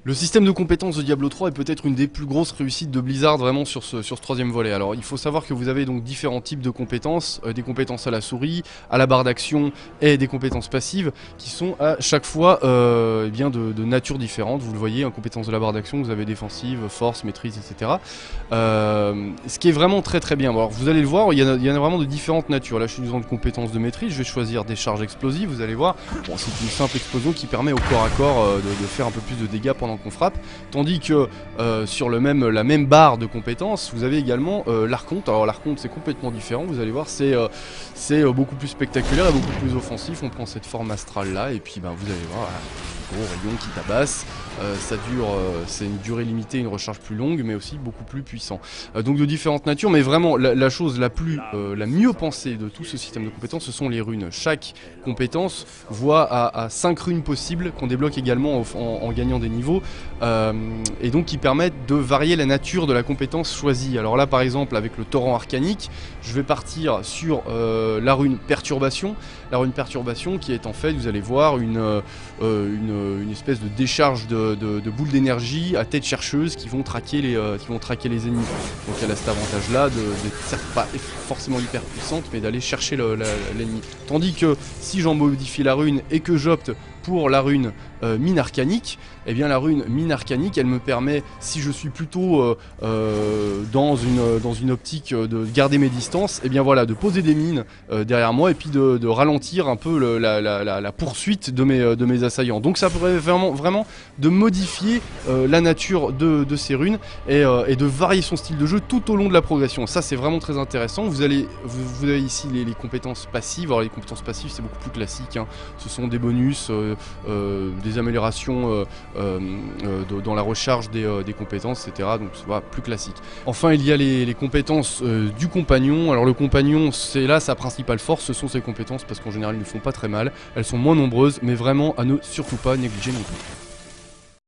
Le système de compétences de Diablo 3 est peut-être une des plus grosses réussites de Blizzard vraiment sur ce troisième volet. Alors il faut savoir que vous avez donc différents types de compétences, des compétences à la souris, à la barre d'action et des compétences passives qui sont à chaque fois eh bien de nature différente. Vous le voyez, en compétences de la barre d'action, vous avez défensive, force, maîtrise, etc. Ce qui est vraiment très très bien. Alors vous allez le voir, il y en a vraiment de différentes natures. Là je suis dans une compétence de maîtrise, je vais choisir des charges explosives, vous allez voir. Bon, c'est une simple explosion qui permet au corps à corps de faire un peu plus de dégâts pendant qu'on frappe, tandis que sur la même barre de compétences, vous avez également l'archonte. Alors l'archonte c'est complètement différent, vous allez voir, c'est beaucoup plus spectaculaire et beaucoup plus offensif. On prend cette forme astrale là et puis vous allez voir, gros rayon qui tabasse, ça dure, c'est une durée limitée, une recharge plus longue mais aussi beaucoup plus puissant. Donc de différentes natures, mais vraiment la chose la mieux pensée de tout ce système de compétences, ce sont les runes. Chaque compétence voit à 5 runes possibles qu'on débloque également en gagnant des niveaux, et donc qui permettent de varier la nature de la compétence choisie. Alors là par exemple avec le torrent arcanique, je vais partir sur la rune perturbation. La rune perturbation qui est en fait, vous allez voir, une espèce de décharge de boules d'énergie à tête chercheuse qui vont traquer les ennemis. Donc elle a cet avantage là d'être certes pas forcément hyper puissante mais d'aller chercher l'ennemi. Tandis que si j'en modifie la rune et que j'opte pour la rune mine arcanique, et bien la rune mine arcanique elle me permet, si je suis plutôt dans une optique de garder mes distances, et bien voilà, de poser des mines derrière moi et puis de ralentir un peu la poursuite de mes assaillants. Donc ça pourrait vraiment de modifier la nature de ces runes et de varier son style de jeu tout au long de la progression. Ça c'est vraiment très intéressant. Vous avez ici les compétences passives. Alors les compétences passives c'est beaucoup plus classique, hein. Ce sont des bonus, des améliorations dans la recharge des compétences, etc. Donc c'est plus classique. Enfin il y a les compétences du compagnon. Alors le compagnon c'est là sa principale force, ce sont ses compétences parce qu'en général ils ne font pas très mal. Elles sont moins nombreuses mais vraiment à ne surtout pas négliger non plus.